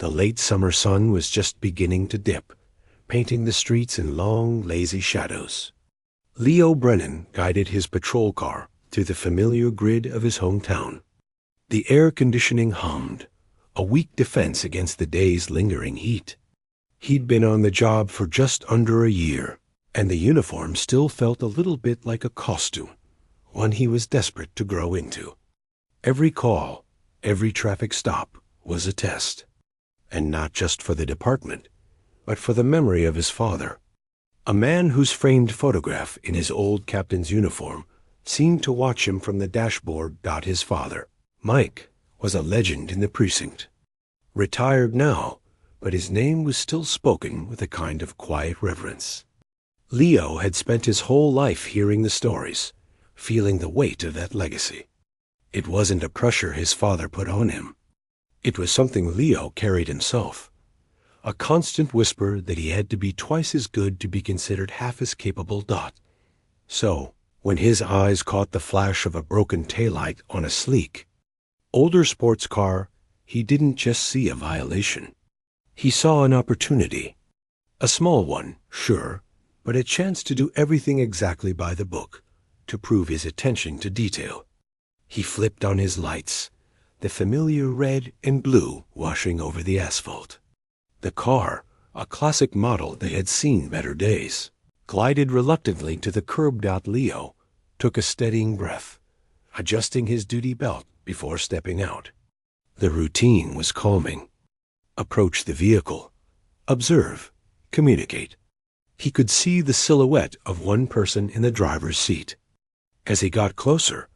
The late summer sun was just beginning to dip, painting the streets in long, lazy shadows. Leo Brennan guided his patrol car through the familiar grid of his hometown. The air conditioning hummed, a weak defense against the day's lingering heat. He'd been on the job for just under a year, and the uniform still felt a little bit like a costume, one he was desperate to grow into. Every call, every traffic stop was a test. And not just for the department, but for the memory of his father. A man whose framed photograph in his old captain's uniform seemed to watch him from the dashboard. His father, Mike, was a legend in the precinct. Retired now, but his name was still spoken with a kind of quiet reverence. Leo had spent his whole life hearing the stories, feeling the weight of that legacy. It wasn't a pressure his father put on him. It was something Leo carried himself, a constant whisper that he had to be twice as good to be considered half as capable. So, when his eyes caught the flash of a broken taillight on a sleek, older sports car, he didn't just see a violation. He saw an opportunity. A small one, sure, but a chance to do everything exactly by the book, to prove his attention to detail. He flipped on his lights, the familiar red and blue washing over the asphalt. The car, a classic model they had seen better days, glided reluctantly to the curb. Leo took a steadying breath, adjusting his duty belt before stepping out. The routine was calming. Approach the vehicle. Observe. Communicate. He could see the silhouette of one person in the driver's seat. As he got closer,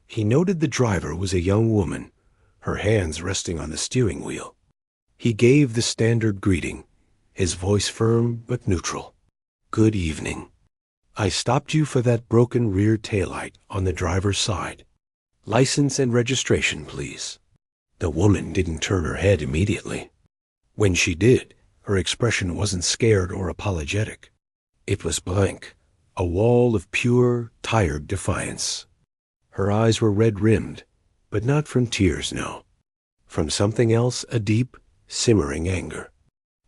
he noted the driver was a young woman, her hands resting on the steering wheel. He gave the standard greeting, his voice firm but neutral. "Good evening. I stopped you for that broken rear taillight on the driver's side. License and registration, please." The woman didn't turn her head immediately. When she did, her expression wasn't scared or apologetic. It was blank, a wall of pure, tired defiance. Her eyes were red-rimmed, but not from tears, no. From something else, a deep, simmering anger.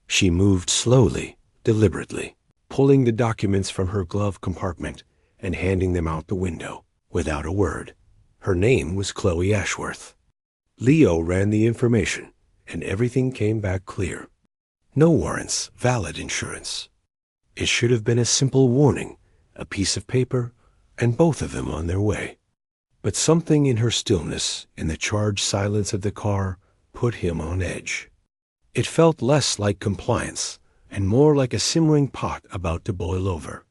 She moved slowly, deliberately, pulling the documents from her glove compartment and handing them out the window, without a word. Her name was Chloe Ashworth. Leo ran the information, and everything came back clear. No warrants, valid insurance. It should have been a simple warning, a piece of paper, and both of them on their way. But something in her stillness, in the charged silence of the car, put him on edge. It felt less like compliance, and more like a simmering pot about to boil over.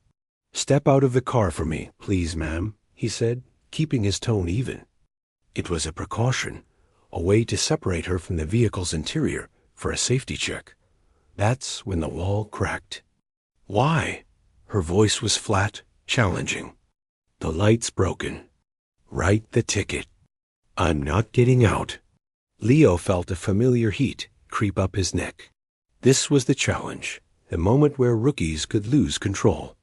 "Step out of the car for me, please, ma'am," he said, keeping his tone even. It was a precaution, a way to separate her from the vehicle's interior for a safety check. That's when the wall cracked. "Why?" Her voice was flat, challenging. "The light's broken." "Write the ticket." "I'm not getting out." Leo felt a familiar heat creep up his neck. This was the challenge, the moment where rookies could lose control.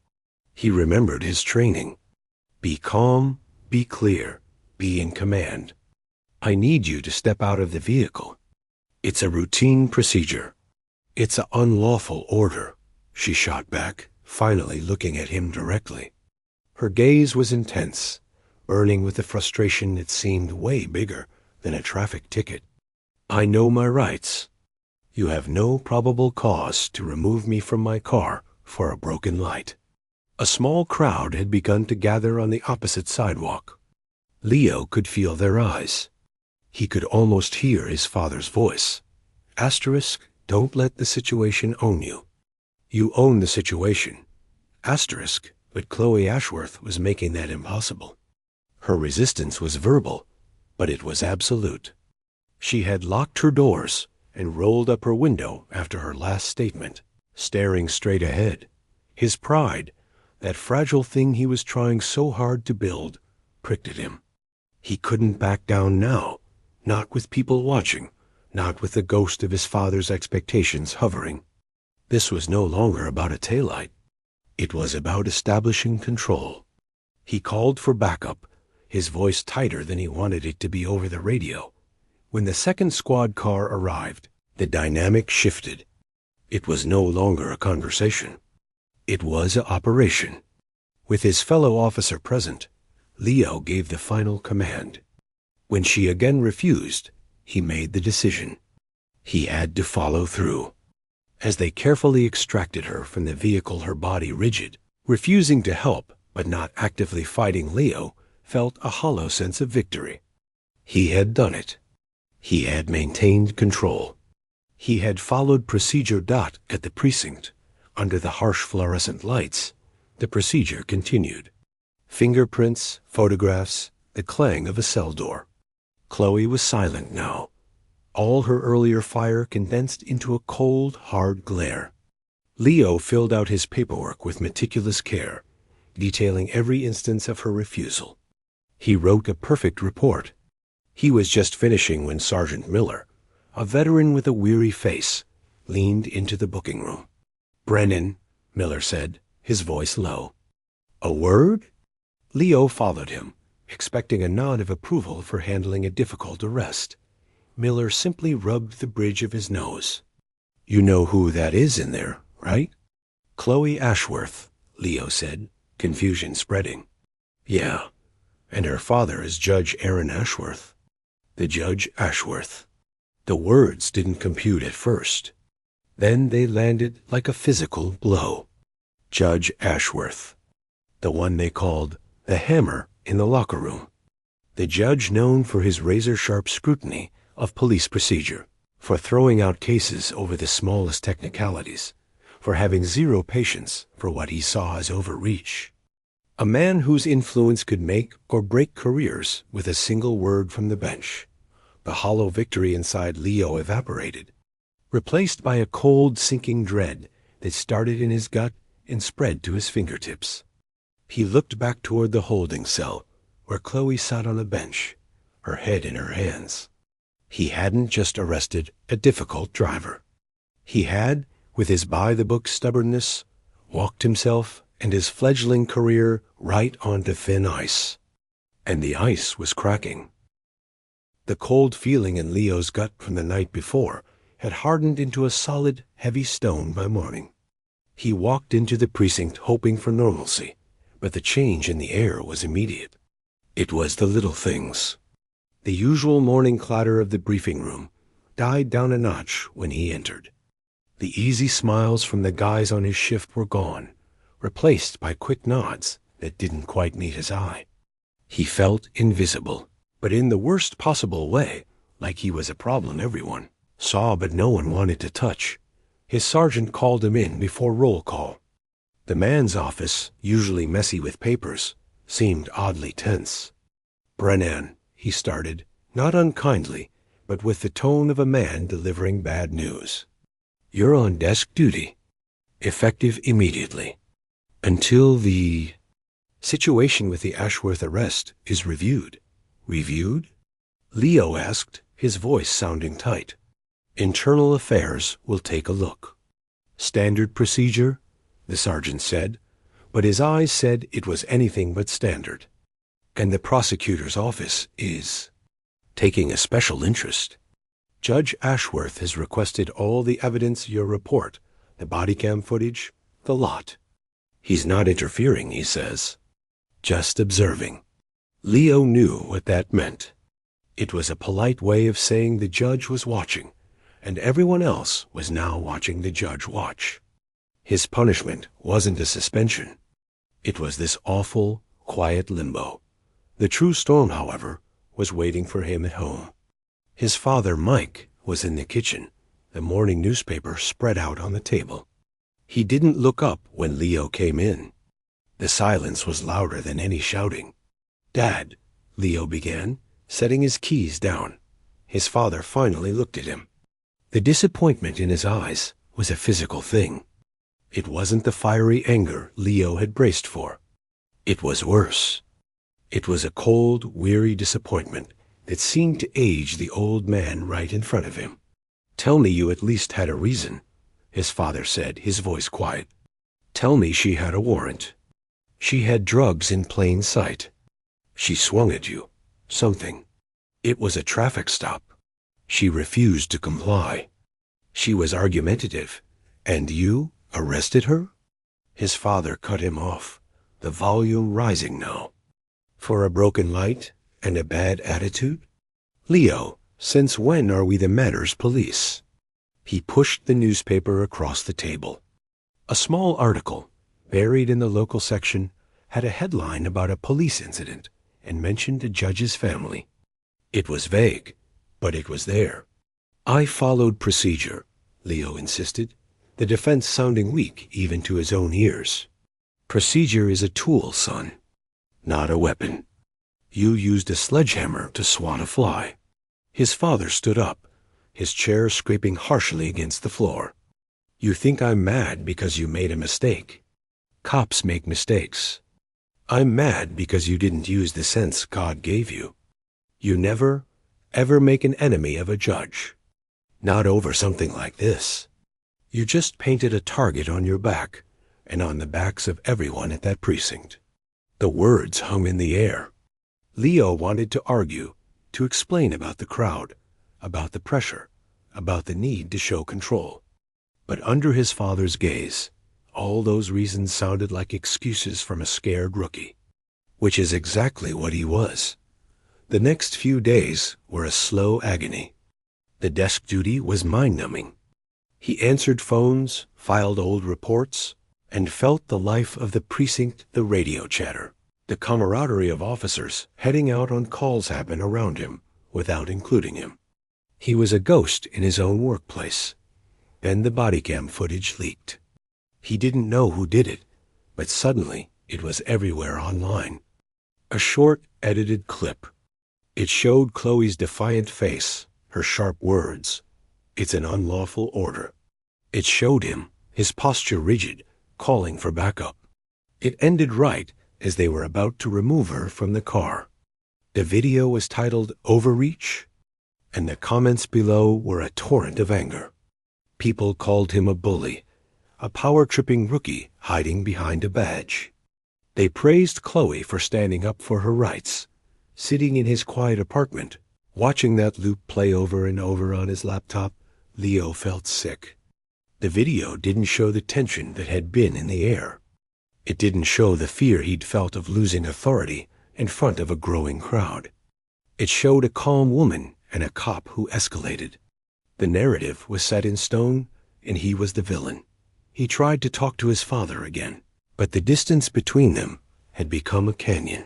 He remembered his training. Be calm, be clear, be in command. "I need you to step out of the vehicle." "It's a routine procedure." "It's an unlawful order," she shot back, finally looking at him directly. Her gaze was intense, burning with a frustration that seemed way bigger than a traffic ticket. "I know my rights. You have no probable cause to remove me from my car for a broken light." A small crowd had begun to gather on the opposite sidewalk. Leo could feel their eyes. He could almost hear his father's voice. Asterisk, don't let the situation own you. You own the situation. Asterisk, but Chloe Ashworth was making that impossible. Her resistance was verbal, but it was absolute. She had locked her doors and rolled up her window after her last statement, staring straight ahead. His pride, that fragile thing he was trying so hard to build, pricked at him. He couldn't back down now, not with people watching, not with the ghost of his father's expectations hovering. This was no longer about a taillight. It was about establishing control. He called for backup, his voice tighter than he wanted it to be over the radio. When the second squad car arrived, The dynamic shifted. It was no longer a conversation. It was an operation. With his fellow officer present, Leo gave the final command. When she again refused, he made the decision. He had to follow through. As they carefully extracted her from the vehicle, her body rigid, refusing to help but not actively fighting, Leo felt a hollow sense of victory. He had done it. He had maintained control. He had followed procedure. At the precinct, under the harsh fluorescent lights, the procedure continued. Fingerprints, photographs, the clang of a cell door. Chloe was silent now. All her earlier fire condensed into a cold, hard glare. Leo filled out his paperwork with meticulous care, detailing every instance of her refusal. He wrote a perfect report. He was just finishing when Sergeant Miller, a veteran with a weary face, leaned into the booking room. "Brennan," Miller said, his voice low. "A word?" Leo followed him, expecting a nod of approval for handling a difficult arrest. Miller simply rubbed the bridge of his nose. "You know who that is in there, right?" "Chloe Ashworth," Leo said, confusion spreading. "Yeah, and her father is Judge Aaron Ashworth." The Judge Ashworth. The words didn't compute at first. Then they landed like a physical blow. Judge Ashworth. The one they called the Hammer in the locker room. The judge known for his razor-sharp scrutiny of police procedure, for throwing out cases over the smallest technicalities, for having zero patience for what he saw as overreach. A man whose influence could make or break careers with a single word from the bench. The hollow victory inside Leo evaporated, replaced by a cold, sinking dread that started in his gut and spread to his fingertips. He looked back toward the holding cell, where Chloe sat on a bench, her head in her hands. He hadn't just arrested a difficult driver. He had, with his by-the-book stubbornness, walked himself and his fledgling career right onto thin ice. And the ice was cracking. The cold feeling in Leo's gut from the night before had hardened into a solid, heavy stone by morning. He walked into the precinct hoping for normalcy, but the change in the air was immediate. It was the little things. The usual morning clatter of the briefing room died down a notch when he entered. The easy smiles from the guys on his shift were gone, replaced by quick nods that didn't quite meet his eye. He felt invisible, but in the worst possible way, like he was a problem everyone saw but no one wanted to touch. His sergeant called him in before roll call. The man's office, usually messy with papers, seemed oddly tense. "Brennan," he started, not unkindly, but with the tone of a man delivering bad news. "You're on desk duty. Effective immediately. Until the situation with the Ashworth arrest is reviewed." "Reviewed?" Leo asked, his voice sounding tight. "Internal Affairs will take a look." "Standard procedure?" the sergeant said, but his eyes said it was anything but standard. "And the prosecutor's office is taking a special interest. Judge Ashworth has requested all the evidence, your report, the body cam footage, the lot. He's not interfering, he says. Just observing." Leo knew what that meant. It was a polite way of saying the judge was watching, and everyone else was now watching the judge watch. His punishment wasn't a suspension. It was this awful, quiet limbo. The true storm, however, was waiting for him at home. His father, Mike, was in the kitchen, the morning newspaper spread out on the table. He didn't look up when Leo came in. The silence was louder than any shouting. "Dad," Leo began, setting his keys down. His father finally looked at him. The disappointment in his eyes was a physical thing. It wasn't the fiery anger Leo had braced for. It was worse. It was a cold, weary disappointment that seemed to age the old man right in front of him. "Tell me you at least had a reason," his father said, his voice quiet. "Tell me she had a warrant. She had drugs in plain sight. She swung at you. Something. It was a traffic stop. She refused to comply. She was argumentative. And you arrested her? His father cut him off, the volume rising now. For a broken light and a bad attitude? Leo, since when are we the matter's police? He pushed the newspaper across the table. A small article, buried in the local section, had a headline about a police incident and mentioned a judge's family. It was vague, but it was there. I followed procedure, Leo insisted, the defense sounding weak even to his own ears. Procedure is a tool, son, not a weapon. You used a sledgehammer to swat a fly. His father stood up, his chair scraping harshly against the floor. You think I'm mad because you made a mistake. Cops make mistakes. I'm mad because you didn't use the sense God gave you. You never, ever make an enemy of a judge. Not over something like this. You just painted a target on your back and on the backs of everyone at that precinct. The words hung in the air. Leo wanted to argue, to explain about the crowd, about the pressure, about the need to show control. But under his father's gaze, all those reasons sounded like excuses from a scared rookie, which is exactly what he was. The next few days were a slow agony. The desk duty was mind-numbing. He answered phones, filed old reports, and felt the life of the precinct, the radio chatter, the camaraderie of officers heading out on calls happen around him without including him. He was a ghost in his own workplace. Then the body cam footage leaked. He didn't know who did it, but suddenly it was everywhere online. A short, edited clip. It showed Chloe's defiant face, her sharp words. It's an unlawful order. It showed him, his posture rigid, calling for backup. It ended right as they were about to remove her from the car. The video was titled Overreach, and the comments below were a torrent of anger. People called him a bully, a power-tripping rookie hiding behind a badge. They praised Chloe for standing up for her rights, sitting in his quiet apartment, watching that loop play over and over on his laptop. Leo felt sick. The video didn't show the tension that had been in the air. It didn't show the fear he'd felt of losing authority in front of a growing crowd. It showed a calm woman and a cop who escalated. The narrative was set in stone, and he was the villain. He tried to talk to his father again, but the distance between them had become a canyon.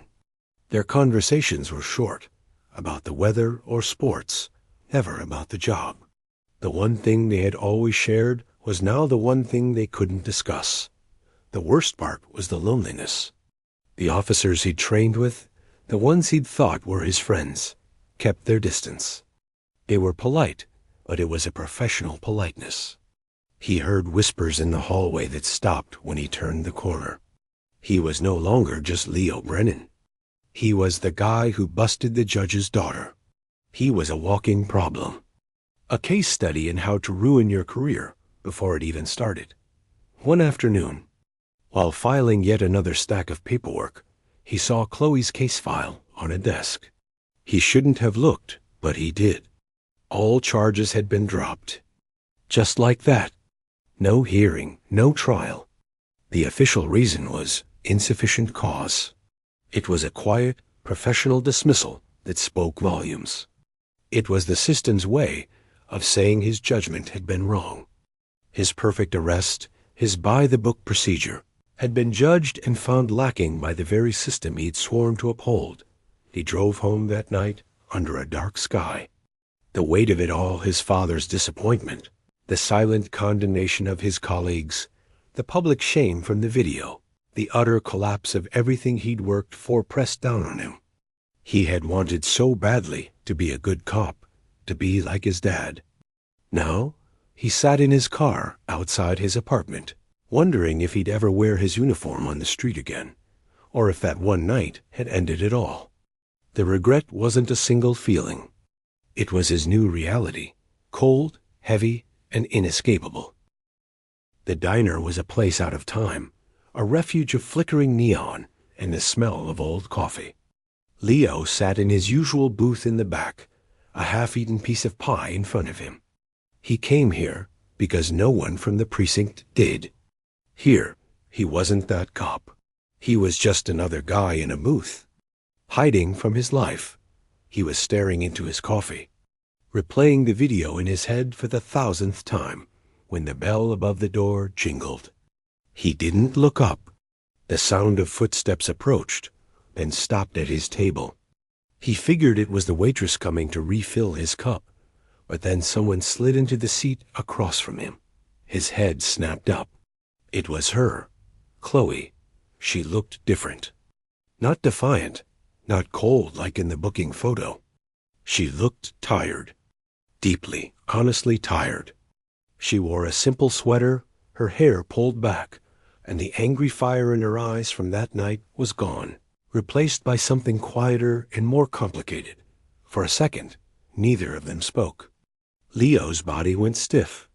Their conversations were short, about the weather or sports, never about the job. The one thing they had always shared was now the one thing they couldn't discuss. The worst part was the loneliness. The officers he'd trained with, the ones he'd thought were his friends, kept their distance. They were polite, but it was a professional politeness. He heard whispers in the hallway that stopped when he turned the corner. He was no longer just Leo Brennan. He was the guy who busted the judge's daughter. He was a walking problem. A case study in how to ruin your career before it even started. One afternoon, while filing yet another stack of paperwork, he saw Chloe's case file on a desk. He shouldn't have looked, but he did. All charges had been dropped. Just like that. No hearing, no trial. The official reason was insufficient cause. It was a quiet, professional dismissal that spoke volumes. It was the system's way of saying his judgment had been wrong. His perfect arrest, his by-the-book procedure, had been judged and found lacking by the very system he'd sworn to uphold. He drove home that night under a dark sky. The weight of it all, his father's disappointment, the silent condemnation of his colleagues, the public shame from the video, the utter collapse of everything he'd worked for pressed down on him. He had wanted so badly to be a good cop, to be like his dad. Now, he sat in his car outside his apartment, wondering if he'd ever wear his uniform on the street again, or if that one night had ended it all. The regret wasn't a single feeling. It was his new reality, cold, heavy, and inescapable. The diner was a place out of time, a refuge of flickering neon and the smell of old coffee. Leo sat in his usual booth in the back, a half-eaten piece of pie in front of him. He came here, because no one from the precinct did. Here, he wasn't that cop. He was just another guy in a booth. Hiding from his life, he was staring into his coffee, replaying the video in his head for the 1,000th time when the bell above the door jingled. He didn't look up. The sound of footsteps approached, then stopped at his table. He figured it was the waitress coming to refill his cup, but then someone slid into the seat across from him. His head snapped up. It was her, Chloe. She looked different. Not defiant, not cold like in the booking photo. She looked tired. Deeply, honestly tired. She wore a simple sweater, her hair pulled back, and the angry fire in her eyes from that night was gone, replaced by something quieter and more complicated. For a second, neither of them spoke. Leo's body went stiff.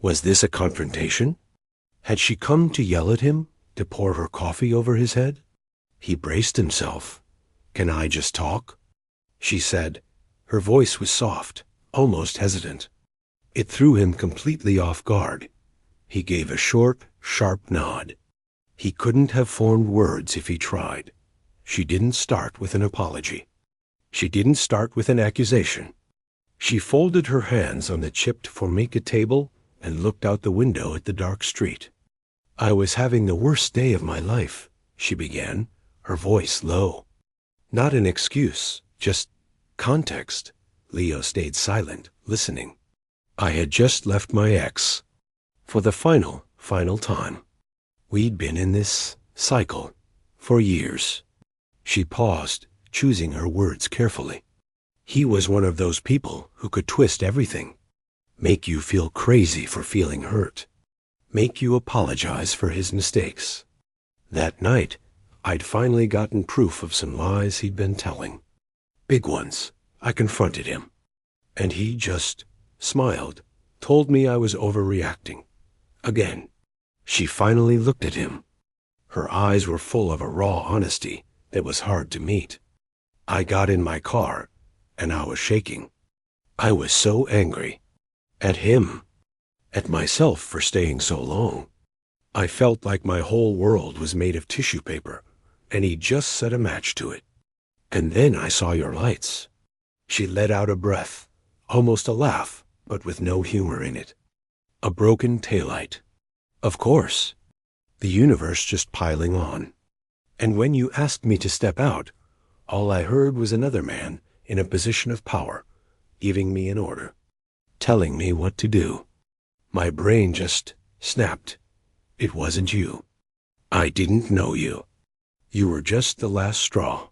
Was this a confrontation? Had she come to yell at him, to pour her coffee over his head? He braced himself. "Can I just talk?" she said. Her voice was soft, almost hesitant. It threw him completely off guard. He gave a short, sharp nod. He couldn't have formed words if he tried. She didn't start with an apology. She didn't start with an accusation. She folded her hands on the chipped formica table and looked out the window at the dark street. "I was having the worst day of my life," she began, her voice low. Not an excuse, just context. Leo stayed silent, listening. "I had just left my ex. For the final time. We'd been in this cycle for years." She paused, choosing her words carefully. "He was one of those people who could twist everything. Make you feel crazy for feeling hurt. Make you apologize for his mistakes. That night, I'd finally gotten proof of some lies he'd been telling. Big ones. I confronted him. And he just smiled, told me I was overreacting. Again." She finally looked at him. Her eyes were full of a raw honesty that was hard to meet. "I got in my car, and I was shaking. I was so angry. At him. At myself for staying so long. I felt like my whole world was made of tissue paper, and he just set a match to it. And then I saw your lights." She let out a breath, almost a laugh, but with no humor in it. "A broken taillight. Of course. The universe just piling on. And when you asked me to step out, all I heard was another man in a position of power, giving me an order, telling me what to do. My brain just snapped. It wasn't you. I didn't know you. You were just the last straw."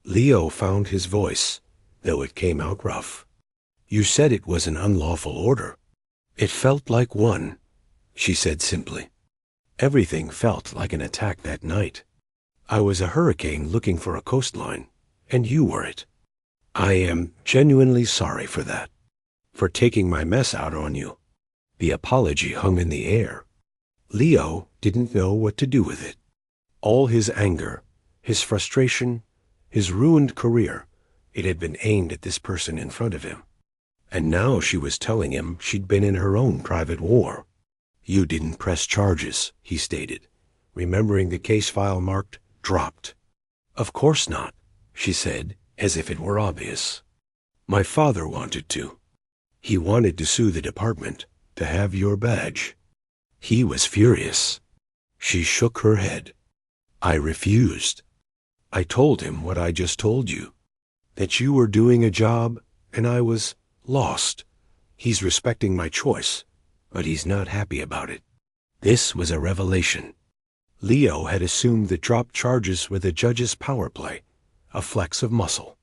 Leo found his voice, though it came out rough. "You said it was an unlawful order." "It felt like one," she said simply. "Everything felt like an attack that night. I was a hurricane looking for a coastline, and you were it. I am genuinely sorry for that, for taking my mess out on you." The apology hung in the air. Leo didn't know what to do with it. All his anger, his frustration, his ruined career, it had been aimed at this person in front of him. And now she was telling him she'd been in her own private war. "You didn't press charges," he stated, remembering the case file marked "dropped." "Of course not," she said, as if it were obvious. "My father wanted to. He wanted to sue the department, to have your badge. He was furious." She shook her head. "I refused. I told him what I just told you, that you were doing a job and I was lost. He's respecting my choice, but he's not happy about it." This was a revelation. Leo had assumed that dropped charges were the judge's power play, a flex of muscle.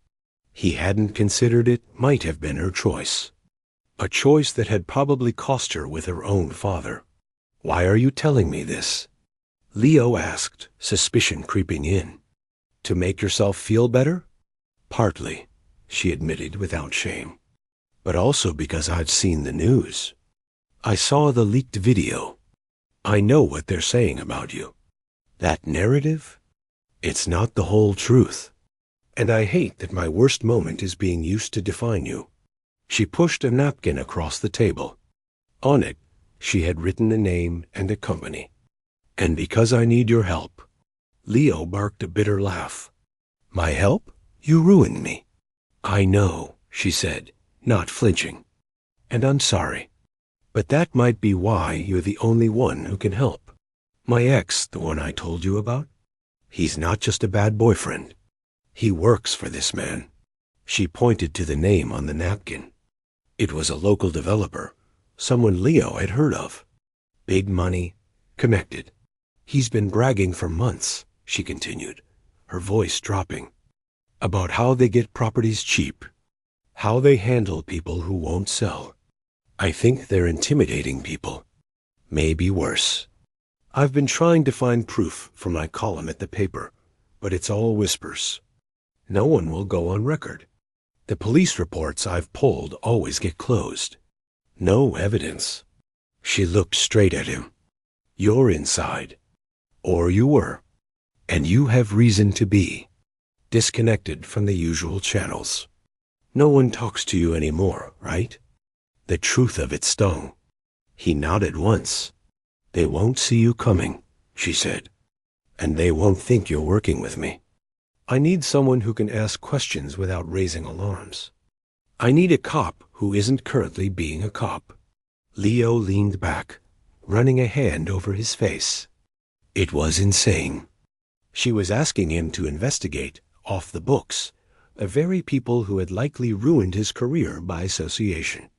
He hadn't considered it might have been her choice. A choice that had probably cost her with her own father. "Why are you telling me this?" Leo asked, suspicion creeping in. "To make yourself feel better?" "Partly," she admitted without shame. "But also because I've seen the news. I saw the leaked video. I know what they're saying about you. That narrative? It's not the whole truth. And I hate that my worst moment is being used to define you." She pushed a napkin across the table. On it She had written a name and a company. "And because I need your help." Leo barked a bitter laugh. "My help? You ruined me." "I know," she said, not flinching. "And I'm sorry. But that might be why you're the only one who can help. My ex, the one I told you about, he's not just a bad boyfriend. He works for this man." She pointed to the name on the napkin. It was a local developer, someone Leo had heard of. Big money, connected. "He's been bragging for months," she continued, her voice dropping, "about how they get properties cheap, how they handle people who won't sell. I think they're intimidating people. Maybe worse. I've been trying to find proof for my column at the paper, but it's all whispers. No one will go on record. The police reports I've pulled always get closed. No evidence." She looked straight at him. "You're inside. Or you were. And you have reason to be. Disconnected from the usual channels. No one talks to you anymore, right?" The truth of it stung. He nodded once. "They won't see you coming," she said. "And they won't think you're working with me. I need someone who can ask questions without raising alarms. I need a cop who isn't currently being a cop." Leo leaned back, running a hand over his face. It was insane. She was asking him to investigate, off the books, the very people who had likely ruined his career by association.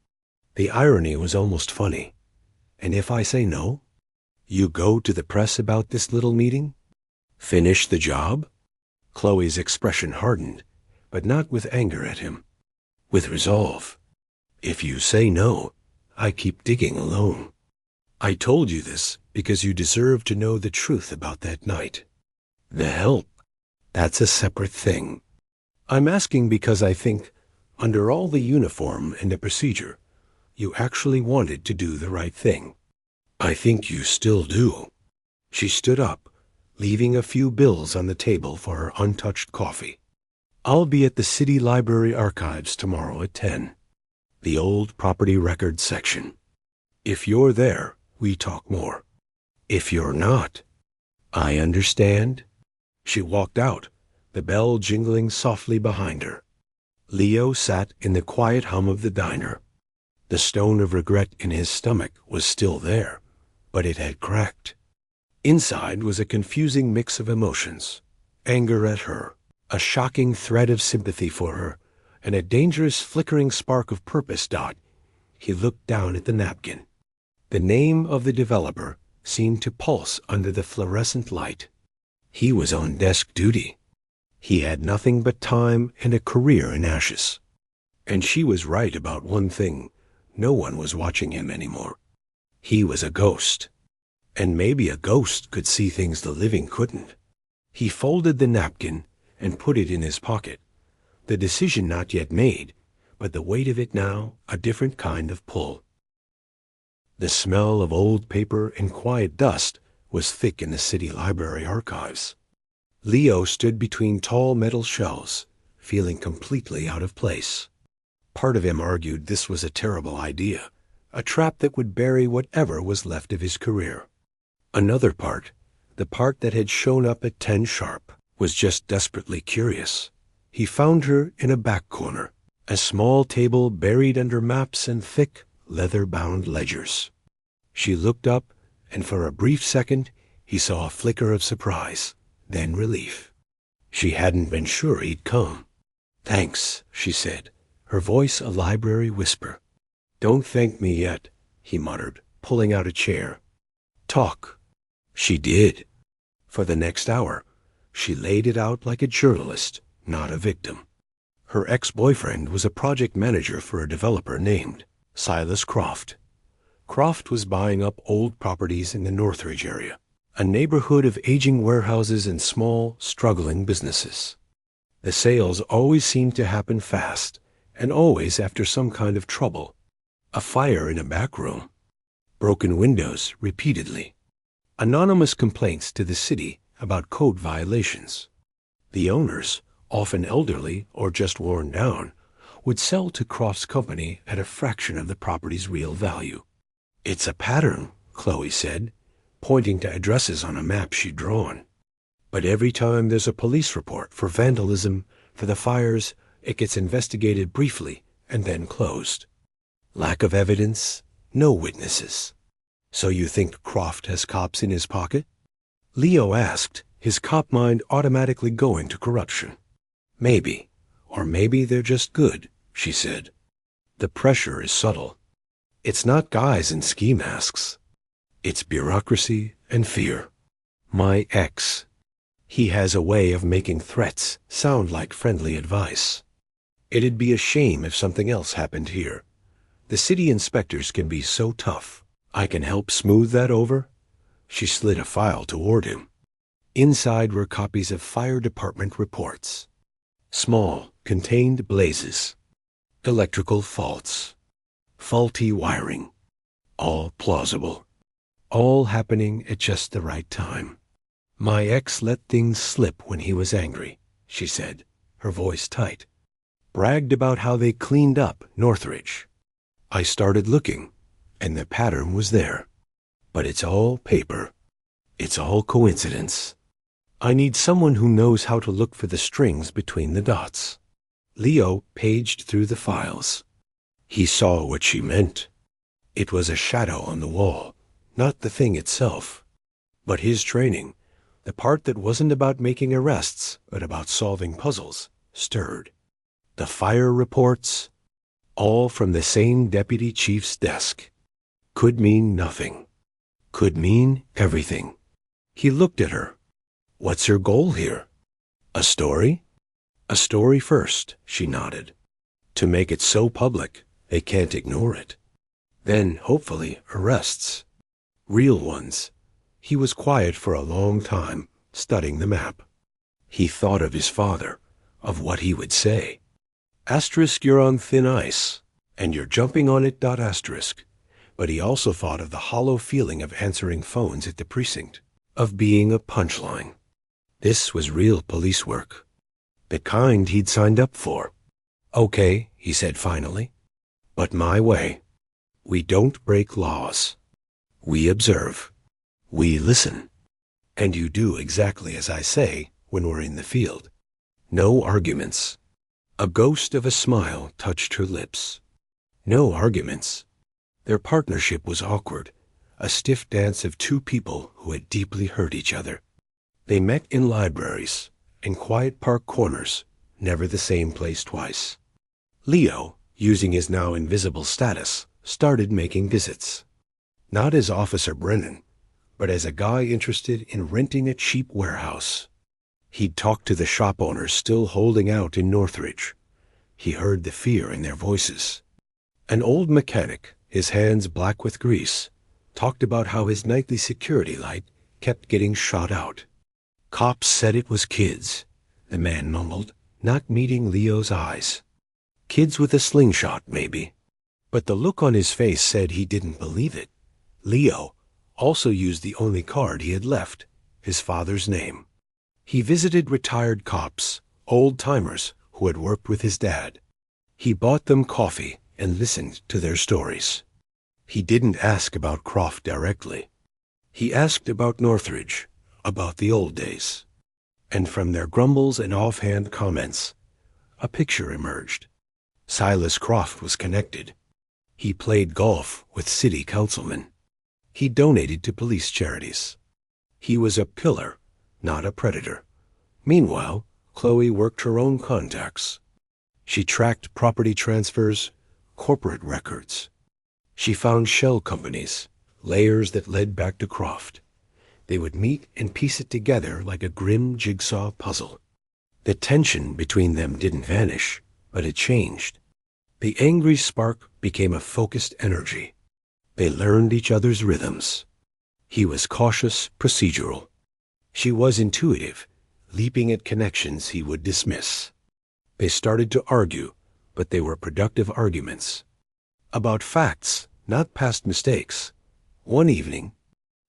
The irony was almost funny. "And if I say no? You go to the press about this little meeting? Finish the job?" Chloe's expression hardened, but not with anger at him. With resolve. "If you say no, I keep digging alone. I told you this because you deserve to know the truth about that night. The help, that's a separate thing. I'm asking because I think, under all the uniform and the procedure, you actually wanted to do the right thing. I think you still do." She stood up, leaving a few bills on the table for her untouched coffee. "I'll be at the City Library Archives tomorrow at 10. The old property records section. If you're there, we talk more. If you're not, I understand." She walked out, the bell jingling softly behind her. Leo sat in the quiet hum of the diner. The stone of regret in his stomach was still there, but it had cracked. Inside was a confusing mix of emotions: anger at her, a shocking thread of sympathy for her, and a dangerous flickering spark of purpose. He looked down at the napkin. The name of the developer seemed to pulse under the fluorescent light. He was on desk duty. He had nothing but time and a career in ashes. And she was right about one thing: no one was watching him anymore. He was a ghost. And maybe a ghost could see things the living couldn't. He folded the napkin and put it in his pocket. The decision not yet made, but the weight of it now a different kind of pull. The smell of old paper and quiet dust was thick in the City Library Archives. Leo stood between tall metal shelves, feeling completely out of place. Part of him argued this was a terrible idea, a trap that would bury whatever was left of his career. Another part, the part that had shown up at 10 sharp, was just desperately curious. He found her in a back corner, a small table buried under maps and thick, leather-bound ledgers. She looked up, and for a brief second he saw a flicker of surprise, then relief. She hadn't been sure he'd come. "Thanks," she said, her voice a library whisper. "Don't thank me yet," he muttered, pulling out a chair. "Talk." She did. For the next hour, she laid it out like a journalist, not a victim. Her ex-boyfriend was a project manager for a developer named Silas Croft. Croft was buying up old properties in the Northridge area, a neighborhood of aging warehouses and small, struggling businesses. The sales always seemed to happen fast, and always after some kind of trouble. A fire in a back room. Broken windows repeatedly. Anonymous complaints to the city about code violations. The owners, often elderly or just worn down, would sell to Croft's company at a fraction of the property's real value. It's a pattern, Chloe said, pointing to addresses on a map she'd drawn. But every time there's a police report for vandalism, for the fires, it gets investigated briefly and then closed. Lack of evidence, no witnesses. So you think Croft has cops in his pocket? Leo asked, his cop mind automatically going to corruption. Maybe, or maybe they're just good, she said. The pressure is subtle. It's not guys in ski masks. It's bureaucracy and fear. My ex. He has a way of making threats sound like friendly advice. It'd be a shame if something else happened here. The city inspectors can be so tough. I can help smooth that over. She slid a file toward him. Inside were copies of fire department reports. Small, contained blazes. Electrical faults. Faulty wiring. All plausible. All happening at just the right time. My ex let things slip when he was angry, she said, her voice tight. Bragged about how they cleaned up Northridge. I started looking, and the pattern was there. But it's all paper. It's all coincidence. I need someone who knows how to look for the strings between the dots. Leo paged through the files. He saw what she meant. It was a shadow on the wall, not the thing itself. But his training, the part that wasn't about making arrests, but about solving puzzles, stirred. The fire reports, all from the same deputy chief's desk, could mean nothing. Could mean everything. He looked at her. What's your goal here? A story? A story first, she nodded. To make it so public, they can't ignore it. Then, hopefully, arrests. Real ones. He was quiet for a long time, studying the map. He thought of his father, of what he would say. Asterisk, you're on thin ice, and you're jumping on it. Asterisk. But he also thought of the hollow feeling of answering phones at the precinct, of being a punchline. This was real police work. The kind he'd signed up for. Okay, he said finally. But my way. We don't break laws. We observe. We listen. And you do exactly as I say when we're in the field. No arguments. A ghost of a smile touched her lips. No arguments. Their partnership was awkward, a stiff dance of two people who had deeply hurt each other. They met in libraries, in quiet park corners, never the same place twice. Leo, using his now invisible status, started making visits. Not as Officer Brennan, but as a guy interested in renting a cheap warehouse. He'd talked to the shop owners still holding out in Northridge. He heard the fear in their voices. An old mechanic, his hands black with grease, talked about how his nightly security light kept getting shot out. Cops said it was kids, the man mumbled, not meeting Leo's eyes. Kids with a slingshot, maybe. But the look on his face said he didn't believe it. Leo also used the only card he had left, his father's name. He visited retired cops, old-timers who had worked with his dad. He bought them coffee and listened to their stories. He didn't ask about Croft directly. He asked about Northridge, about the old days. And from their grumbles and offhand comments, a picture emerged. Silas Croft was connected. He played golf with city councilmen. He donated to police charities. He was a pillar, not a predator. Meanwhile, Chloe worked her own contacts. She tracked property transfers, corporate records. She found shell companies, layers that led back to Croft. They would meet and piece it together like a grim jigsaw puzzle. The tension between them didn't vanish, but it changed. The angry spark became a focused energy. They learned each other's rhythms. He was cautious, procedural. She was intuitive, leaping at connections he would dismiss. They started to argue, but they were productive arguments. About facts, not past mistakes. One evening,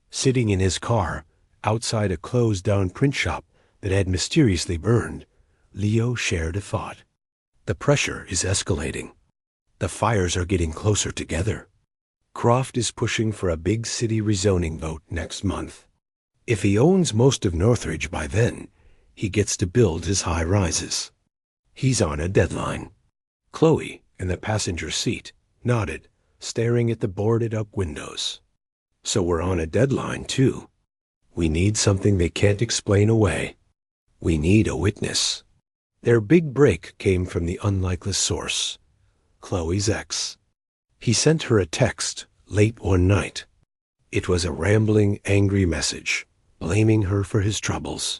sitting in his car, outside a closed-down print shop that had mysteriously burned, Leo shared a thought. The pressure is escalating. The fires are getting closer together. Croft is pushing for a big city rezoning vote next month. If he owns most of Northridge by then, he gets to build his high-rises. He's on a deadline. Chloe, in the passenger seat, nodded, staring at the boarded-up windows. So we're on a deadline, too. We need something they can't explain away. We need a witness. Their big break came from the unlikely source, Chloe's ex. He sent her a text late one night. It was a rambling, angry message, blaming her for his troubles.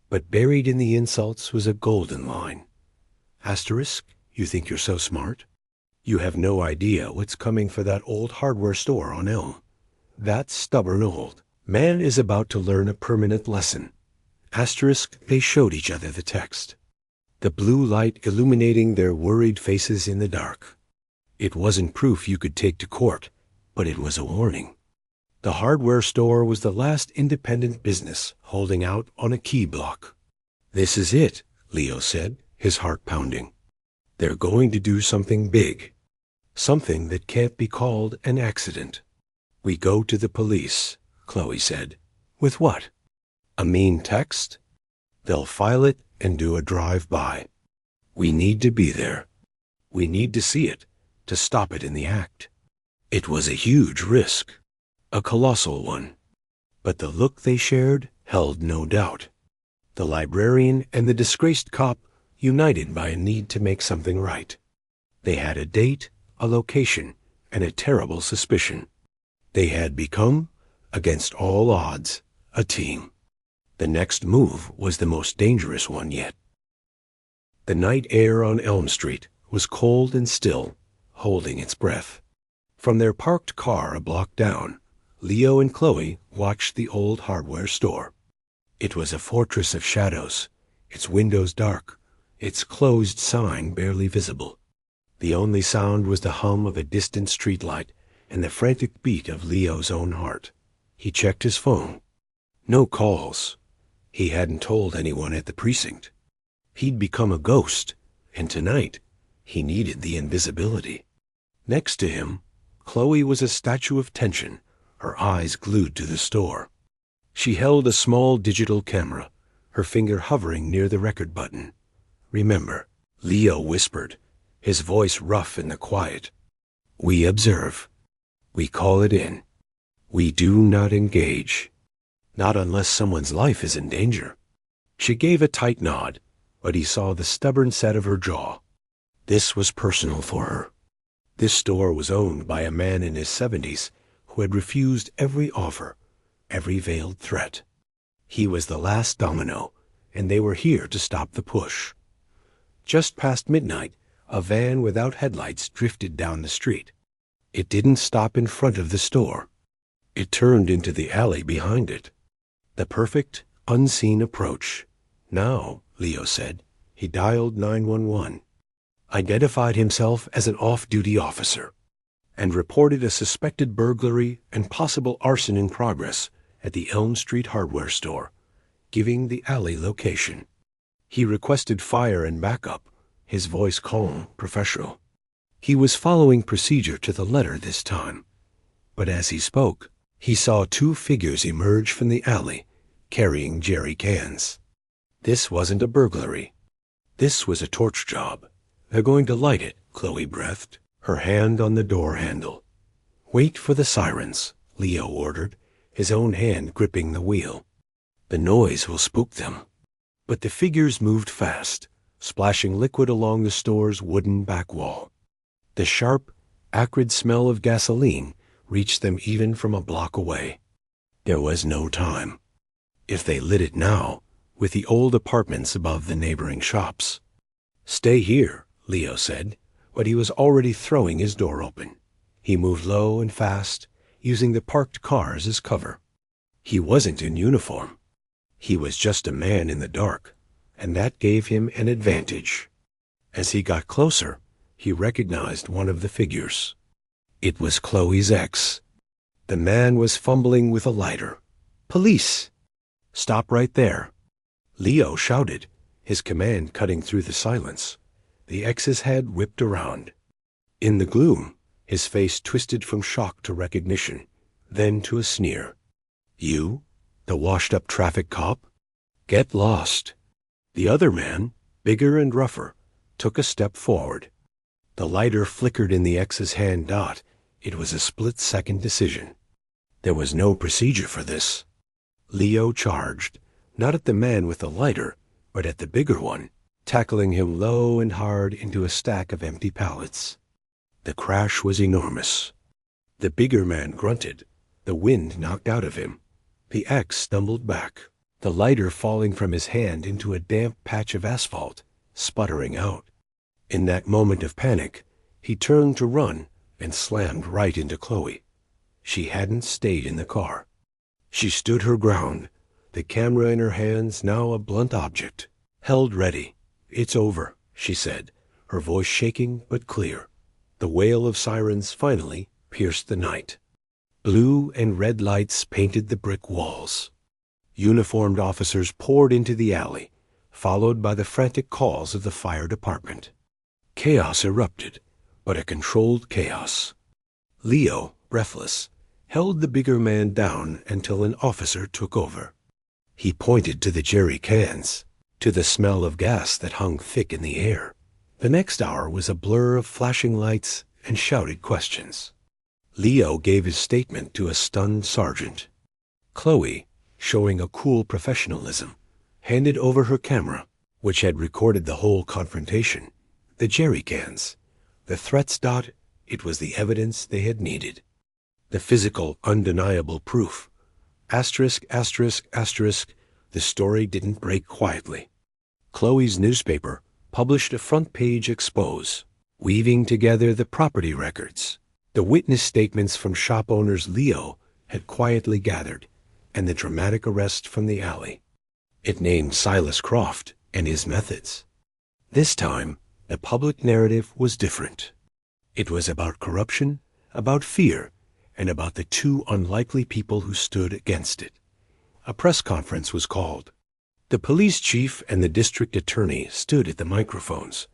But buried in the insults was a golden line. Asterisk, you think you're so smart? You have no idea what's coming for that old hardware store on Elm. That stubborn old man is about to learn a permanent lesson. Asterisk, they showed each other the text. The blue light illuminating their worried faces in the dark. It wasn't proof you could take to court, but it was a warning. The hardware store was the last independent business holding out on a key block. This is it, Leo said, his heart pounding. They're going to do something big. Something that can't be called an accident. We go to the police, Chloe said. With what? A mean text? They'll file it and do a drive-by. We need to be there. We need to see it, to stop it in the act. It was a huge risk, a colossal one. But the look they shared held no doubt. The librarian and the disgraced cop united by a need to make something right. They had a date, a location, and a terrible suspicion. They had become, against all odds, a team. The next move was the most dangerous one yet. The night air on Elm Street was cold and still, holding its breath. From their parked car a block down, Leo and Chloe watched the old hardware store. It was a fortress of shadows, its windows dark, its closed sign barely visible. The only sound was the hum of a distant streetlight and the frantic beat of Leo's own heart. He checked his phone. No calls. He hadn't told anyone at the precinct. He'd become a ghost, and tonight he needed the invisibility. Next to him, Chloe was a statue of tension, her eyes glued to the store. She held a small digital camera, her finger hovering near the record button. Remember, Leo whispered, his voice rough in the quiet. We observe. We call it in. We do not engage. Not unless someone's life is in danger. She gave a tight nod, but he saw the stubborn set of her jaw. This was personal for her. This store was owned by a man in his 70s who had refused every offer, every veiled threat. He was the last domino, and they were here to stop the push. Just past midnight, a van without headlights drifted down the street. It didn't stop in front of the store. It turned into the alley behind it. The perfect, unseen approach. Now, Leo said, he dialed 911, identified himself as an off-duty officer, and reported a suspected burglary and possible arson in progress at the Elm Street hardware store, giving the alley location. He requested fire and backup, his voice calm, professional. He was following procedure to the letter this time. But as he spoke, he saw two figures emerge from the alley, carrying jerry cans. This wasn't a burglary. This was a torch job. They're going to light it, Chloe breathed, her hand on the door handle. Wait for the sirens, Leo ordered, his own hand gripping the wheel. The noise will spook them. But the figures moved fast, splashing liquid along the store's wooden back wall. The sharp, acrid smell of gasoline reached them even from a block away. There was no time. If they lit it now, with the old apartments above the neighboring shops. Stay here, Leo said, but he was already throwing his door open. He moved low and fast, using the parked cars as cover. He wasn't in uniform. He was just a man in the dark, and that gave him an advantage. As he got closer, he recognized one of the figures. It was Chloe's ex. The man was fumbling with a lighter. Police! Stop right there. Leo shouted, his command cutting through the silence. The ex's head whipped around. In the gloom, His face twisted from shock to recognition, then to a sneer. "You? The washed-up traffic cop? Get lost." The other man, bigger and rougher, took a step forward. The lighter flickered in the X's hand. It was a split-second decision. There was no procedure for this. Leo charged, not at the man with the lighter, but at the bigger one, tackling him low and hard into a stack of empty pallets. The crash was enormous. The bigger man grunted, the wind knocked out of him. The X stumbled back, the lighter falling from his hand into a damp patch of asphalt, sputtering out. In that moment of panic, he turned to run and slammed right into Chloe. She hadn't stayed in the car. She stood her ground, the camera in her hands now a blunt object, held ready. "It's over," she said, her voice shaking but clear. The wail of sirens finally pierced the night. Blue and red lights painted the brick walls. Uniformed officers poured into the alley, followed by the frantic calls of the fire department. Chaos erupted, but a controlled chaos. Leo, breathless, held the bigger man down until an officer took over. He pointed to the jerry cans, to the smell of gas that hung thick in the air. The next hour was a blur of flashing lights and shouted questions. Leo gave his statement to a stunned sergeant. Chloe, showing a cool professionalism, handed over her camera, which had recorded the whole confrontation, the jerry cans, the threats. It was the evidence they had needed. The physical, undeniable proof. Asterisk, asterisk, asterisk, the story didn't break quietly. Chloe's newspaper published a front-page expose, weaving together the property records, the witness statements from shop owners Leo had quietly gathered, and the dramatic arrest from the alley. It named Silas Croft and his methods. This time, the public narrative was different. It was about corruption, about fear, and about the two unlikely people who stood against it. A press conference was called. The police chief and the district attorney stood at the microphones,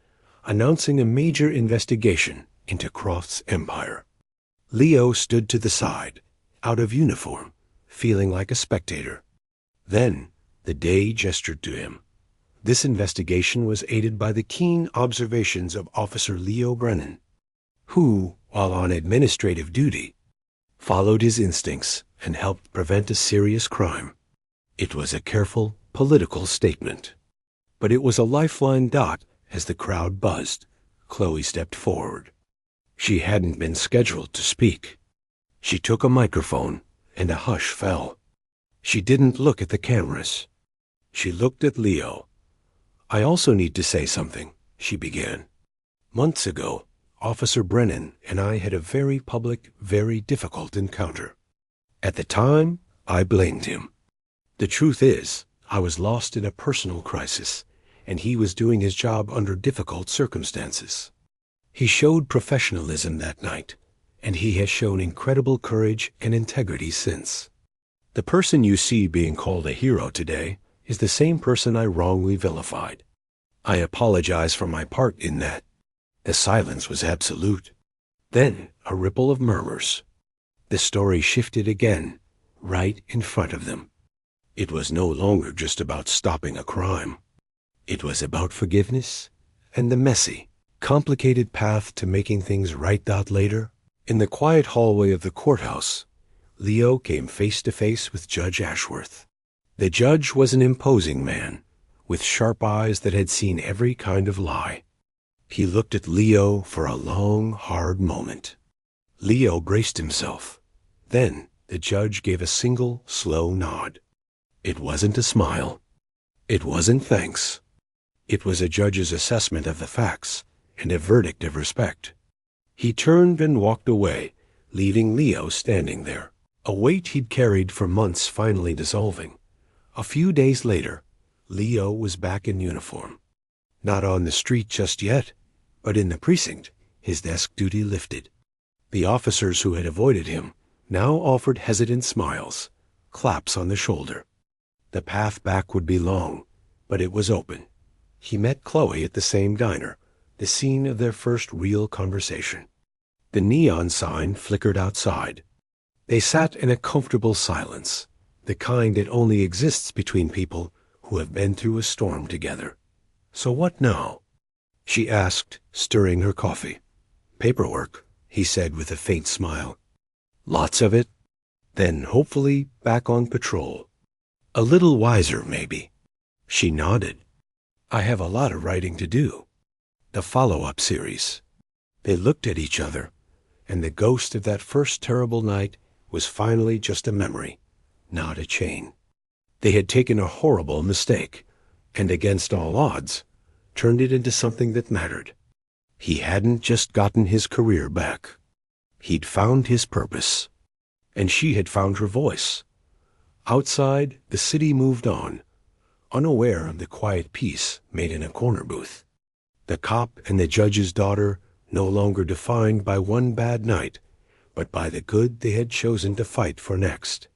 announcing a major investigation into Croft's empire. Leo stood to the side, out of uniform, feeling like a spectator. Then, the day gestured to him. This investigation was aided by the keen observations of Officer Leo Brennan, who, while on administrative duty, followed his instincts and helped prevent a serious crime. It was a careful, political statement. But it was a lifeline. As the crowd buzzed, Chloe stepped forward. She hadn't been scheduled to speak. She took a microphone, and a hush fell. She didn't look at the cameras. She looked at Leo. "I also need to say something," she began. "Months ago, Officer Brennan and I had a very public, very difficult encounter. At the time, I blamed him. The truth is, I was lost in a personal crisis, and he was doing his job under difficult circumstances. He showed professionalism that night, and he has shown incredible courage and integrity since. The person you see being called a hero today is the same person I wrongly vilified. I apologize for my part in that." The silence was absolute. Then a ripple of murmurs. The story shifted again, right in front of them. It was no longer just about stopping a crime. It was about forgiveness and the messy, complicated path to making things right. Later, in the quiet hallway of the courthouse, Leo came face to face with Judge Ashworth. The judge was an imposing man, with sharp eyes that had seen every kind of lie. He looked at Leo for a long, hard moment. Leo braced himself. Then the judge gave a single, slow nod. It wasn't a smile. It wasn't thanks. It was a judge's assessment of the facts and a verdict of respect. He turned and walked away, leaving Leo standing there, a weight he'd carried for months finally dissolving. A few days later, Leo was back in uniform. Not on the street just yet, but in the precinct, his desk duty lifted. The officers who had avoided him now offered hesitant smiles, claps on the shoulder. The path back would be long, but it was open. He met Chloe at the same diner, the scene of their first real conversation. The neon sign flickered outside. They sat in a comfortable silence, the kind that only exists between people who have been through a storm together. "So what now?" she asked, stirring her coffee. "Paperwork," he said with a faint smile. "Lots of it? Then hopefully back on patrol. A little wiser, maybe." She nodded. "I have a lot of writing to do. The follow-up series." They looked at each other, and the ghost of that first terrible night was finally just a memory, not a chain. They had taken a horrible mistake, and against all odds, turned it into something that mattered. He hadn't just gotten his career back. He'd found his purpose, and she had found her voice. Outside, the city moved on, unaware of the quiet peace made in a corner booth. The cop and the judge's daughter no longer defined by one bad night, but by the good they had chosen to fight for next.